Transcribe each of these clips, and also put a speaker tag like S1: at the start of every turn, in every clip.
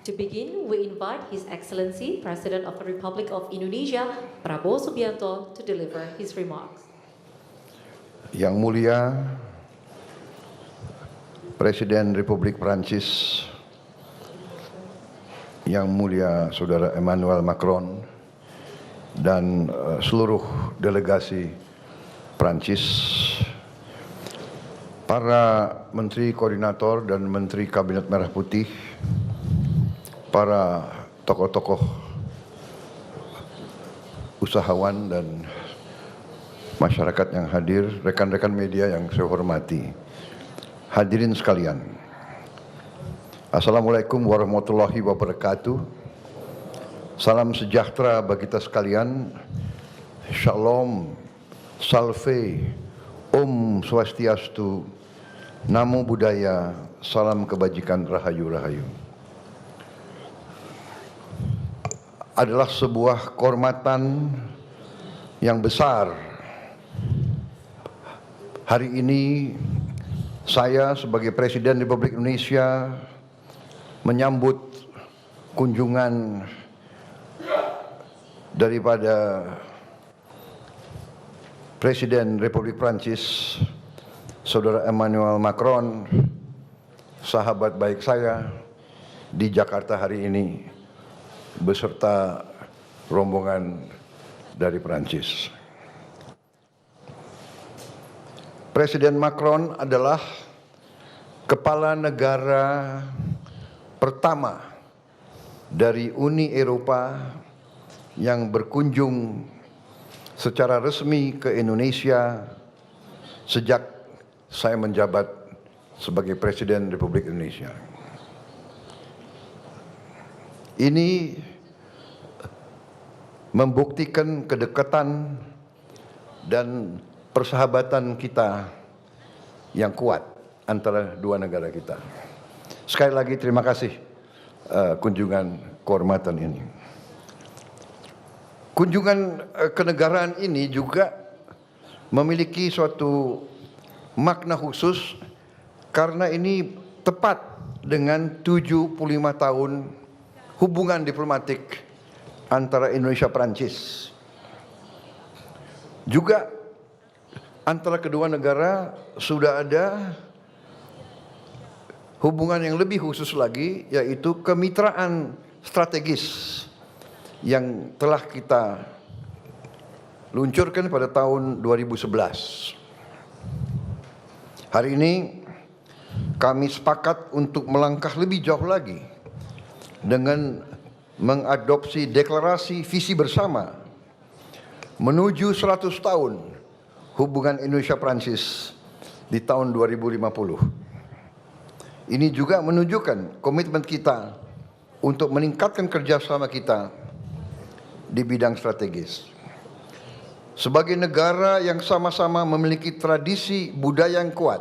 S1: To begin, we invite His Excellency President of the Republic of Indonesia, Prabowo Subianto, to deliver his remarks.
S2: Yang mulia Presiden Republik Prancis, Yang mulia Saudara Emmanuel Macron, dan seluruh delegasi Prancis, para Menteri Koordinator dan Menteri Kabinet Merah Putih, para tokoh-tokoh usahawan dan masyarakat yang hadir, rekan-rekan media yang saya hormati, hadirin sekalian, Assalamualaikum warahmatullahi wabarakatuh. Salam sejahtera bagi kita sekalian. Shalom, Salve, Om Swastiastu, Namo Buddhaya, salam kebajikan, rahayu-rahayu. Adalah sebuah kehormatan yang besar. Hari ini saya sebagai Presiden Republik Indonesia menyambut kunjungan daripada Presiden Republik Prancis, Saudara Emmanuel Macron, sahabat baik saya di Jakarta hari ini, beserta rombongan dari Prancis. Presiden Macron adalah kepala negara pertama dari Uni Eropa yang berkunjung secara resmi ke Indonesia sejak saya menjabat sebagai Presiden Republik Indonesia. Ini membuktikan kedekatan dan persahabatan kita yang kuat antara dua negara kita. Sekali lagi terima kasih kunjungan kehormatan ini. Kunjungan kenegaraan ini juga memiliki suatu makna khusus karena ini tepat dengan 75 tahun hubungan diplomatik antara Indonesia Prancis. Juga antara kedua negara sudah ada hubungan yang lebih khusus lagi, yaitu kemitraan strategis yang telah kita luncurkan pada tahun 2011. Hari ini kami sepakat untuk melangkah lebih jauh lagi dengan mengadopsi deklarasi visi bersama menuju 100 tahun hubungan Indonesia-Prancis di tahun 2050. Ini juga menunjukkan komitmen kita untuk meningkatkan kerjasama kita di bidang strategis. Sebagai negara yang sama-sama memiliki tradisi budaya yang kuat,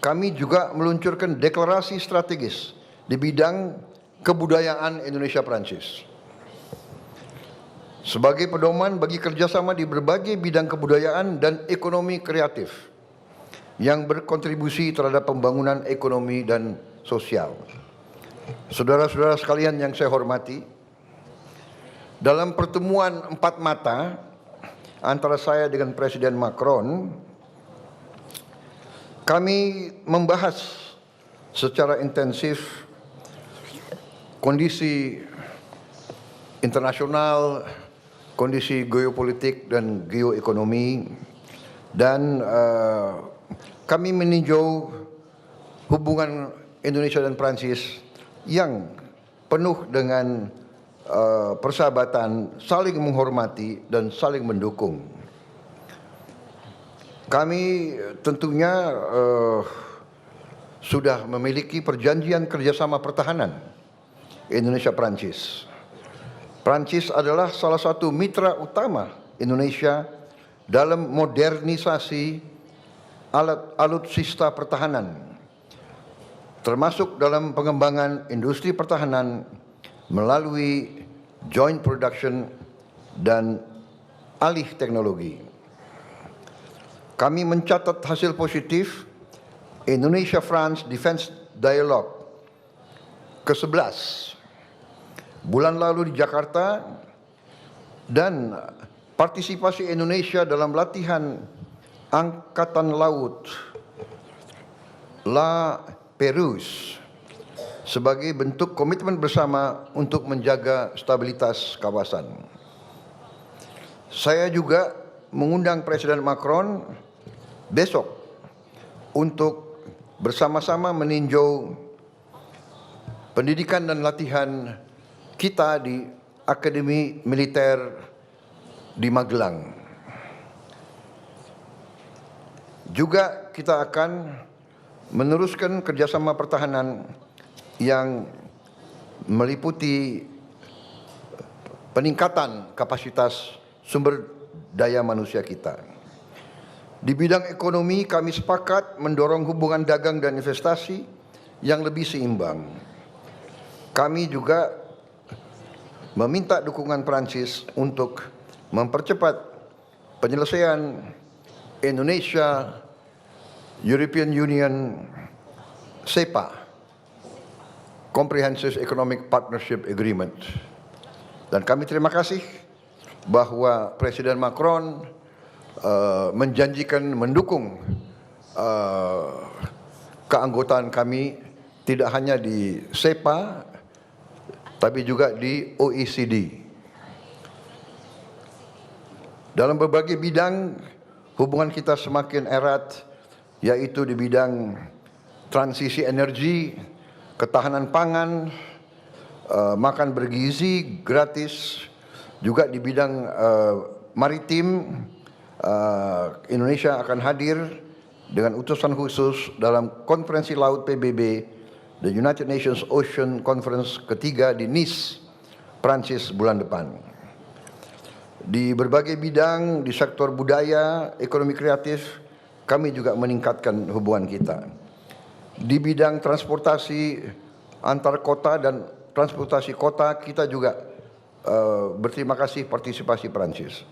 S2: kami juga meluncurkan deklarasi strategis di bidang kebudayaan Indonesia-Prancis. Sebagai pedoman bagi kerjasama di berbagai bidang kebudayaan dan ekonomi kreatif yang berkontribusi terhadap pembangunan ekonomi dan sosial. Saudara-saudara sekalian yang saya hormati, dalam pertemuan empat mata antara saya dengan Presiden Macron, kami membahas secara intensif kondisi internasional, kondisi geopolitik dan geoekonomi, dan kami meninjau hubungan Indonesia dan Prancis yang penuh dengan persahabatan, saling menghormati dan saling mendukung. Kami tentunya sudah memiliki perjanjian kerjasama pertahanan Indonesia-Prancis. Prancis adalah salah satu mitra utama Indonesia dalam modernisasi alutsista pertahanan, termasuk dalam pengembangan industri pertahanan melalui joint production dan alih teknologi. Kami mencatat hasil positif Indonesia-France Defense Dialogue ke-11 bulan lalu di Jakarta, dan partisipasi Indonesia dalam latihan Angkatan Laut La Perouse sebagai bentuk komitmen bersama untuk menjaga stabilitas kawasan. Saya juga mengundang Presiden Macron besok untuk bersama-sama meninjau pendidikan dan latihan kita di Akademi Militer di Magelang. Juga kita akan meneruskan kerjasama pertahanan yang meliputi peningkatan kapasitas sumber daya manusia kita. Di bidang ekonomi, kami sepakat mendorong hubungan dagang dan investasi yang lebih seimbang. Kami juga meminta dukungan Prancis untuk mempercepat penyelesaian Indonesia European Union CEPA, Comprehensive Economic Partnership Agreement. Dan kami terima kasih bahwa Presiden Macron menjanjikan mendukung keanggotaan kami tidak hanya di CEPA tapi juga di OECD. Dalam berbagai bidang hubungan kita semakin erat, yaitu di bidang transisi energi, ketahanan pangan, makan bergizi gratis, juga di bidang maritim. Indonesia akan hadir dengan utusan khusus dalam konferensi laut PBB, the United Nations Ocean Conference ketiga di Nice, Prancis bulan depan. Di berbagai bidang, di sektor budaya, ekonomi kreatif, kami juga meningkatkan hubungan kita. Di bidang transportasi antar kota dan transportasi kota, kita juga berterima kasih partisipasi Prancis.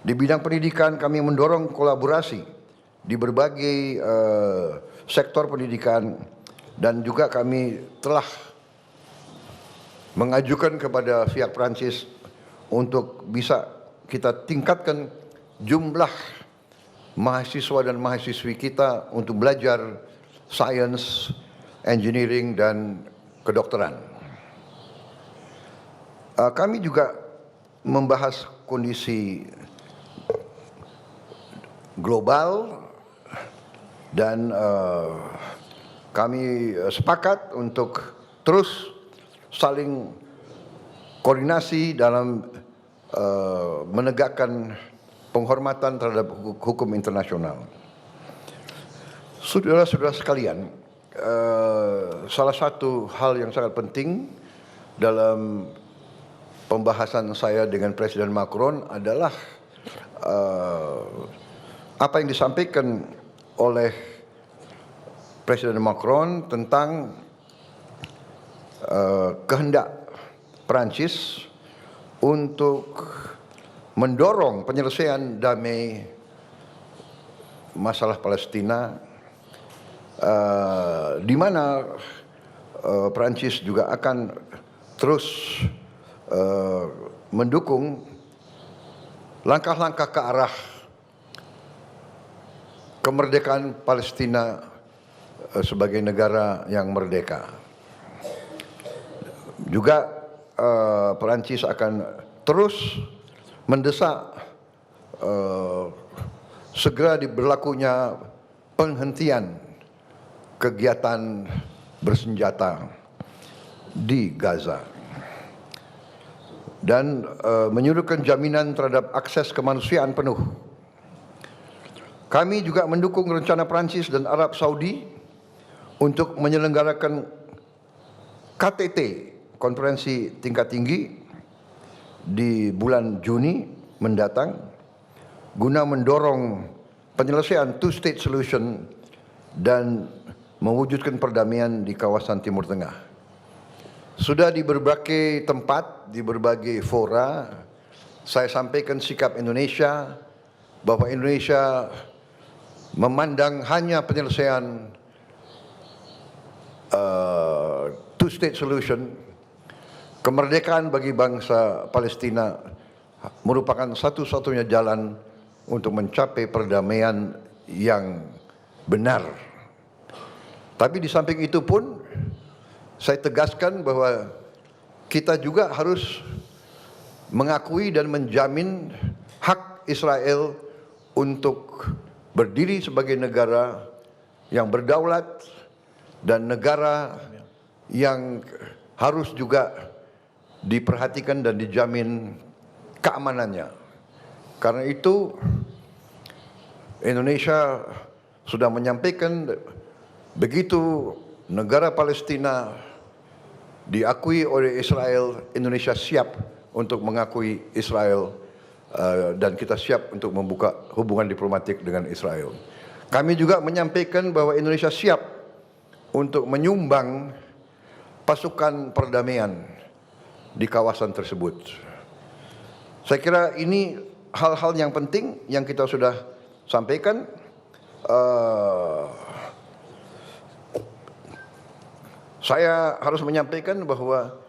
S2: Di bidang pendidikan, kami mendorong kolaborasi di berbagai sektor pendidikan, dan juga kami telah mengajukan kepada pihak Prancis untuk bisa kita tingkatkan jumlah mahasiswa dan mahasiswi kita untuk belajar sains, engineering, dan kedokteran. Kami juga membahas kondisi global dan kami sepakat untuk terus saling koordinasi dalam menegakkan penghormatan terhadap hukum internasional. Saudara-saudara sekalian, salah satu hal yang sangat penting dalam pembahasan saya dengan Presiden Macron adalah apa yang disampaikan oleh Presiden Macron tentang kehendak Prancis untuk mendorong penyelesaian damai masalah Palestina, di mana Prancis juga akan terus mendukung langkah-langkah ke arah kemerdekaan Palestina sebagai negara yang merdeka. Juga Perancis akan terus mendesak segera diberlakunya penghentian kegiatan bersenjata di Gaza dan menyuruhkan jaminan terhadap akses kemanusiaan penuh. Kami juga mendukung rencana Prancis dan Arab Saudi untuk menyelenggarakan KTT, konferensi tingkat tinggi, di bulan Juni mendatang guna mendorong penyelesaian two-state solution dan mewujudkan perdamaian di kawasan Timur Tengah. Sudah di berbagai tempat, di berbagai fora, saya sampaikan sikap Indonesia bahwa Indonesia memandang hanya penyelesaian two-state solution, kemerdekaan bagi bangsa Palestina merupakan satu-satunya jalan untuk mencapai perdamaian yang benar. Tapi di samping itu pun, saya tegaskan bahwa kita juga harus mengakui dan menjamin hak Israel untuk berdiri sebagai negara yang berdaulat dan negara yang harus juga diperhatikan dan dijamin keamanannya. Karena itu Indonesia sudah menyampaikan begitu negara Palestina diakui oleh Israel, Indonesia siap untuk mengakui Israel dan kita siap untuk membuka hubungan diplomatik dengan Israel. Kami juga menyampaikan bahwa Indonesia siap untuk menyumbang pasukan perdamaian di kawasan tersebut. Saya kira ini hal-hal yang penting yang kita sudah sampaikan. Saya harus menyampaikan bahwa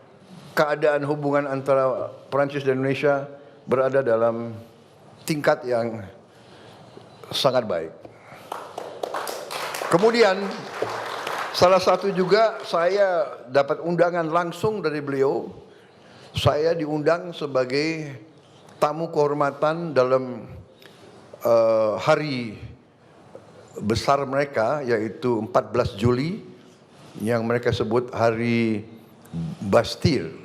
S2: keadaan hubungan antara Perancis dan Indonesia berada dalam tingkat yang sangat baik. Kemudian salah satu juga saya dapat undangan langsung dari beliau. Saya diundang sebagai tamu kehormatan dalam hari besar mereka, yaitu 14 Juli yang mereka sebut hari Bastille.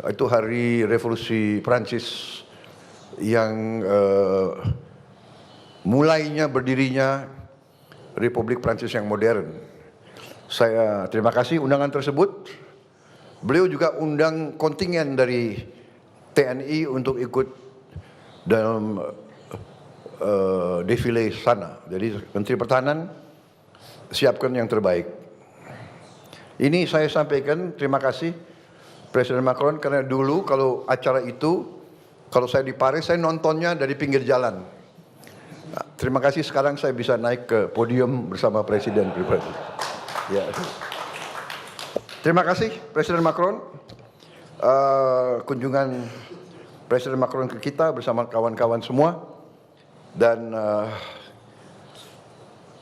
S2: Itu hari revolusi Prancis yang mulainya berdirinya Republik Prancis yang modern. Saya terima kasih undangan tersebut. Beliau juga undang kontingen dari TNI untuk ikut dalam defile sana. Jadi Menteri Pertahanan siapkan yang terbaik. Ini saya sampaikan terima kasih Presiden Macron, karena dulu kalau acara itu, kalau saya di Paris, saya nontonnya dari pinggir jalan. Nah, terima kasih sekarang saya bisa naik ke podium bersama Presiden pribadi. Ya. Terima kasih Presiden Macron. Kunjungan Presiden Macron ke kita bersama kawan-kawan semua. Dan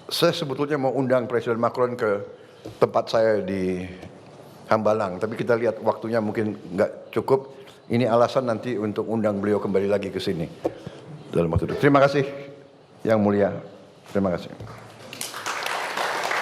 S2: saya sebetulnya mau undang Presiden Macron ke tempat saya di Hambalang, tapi kita lihat waktunya mungkin nggak cukup. Ini alasan nanti untuk undang beliau kembali lagi ke sini dalam waktu itu. Terima kasih yang mulia. Terima kasih.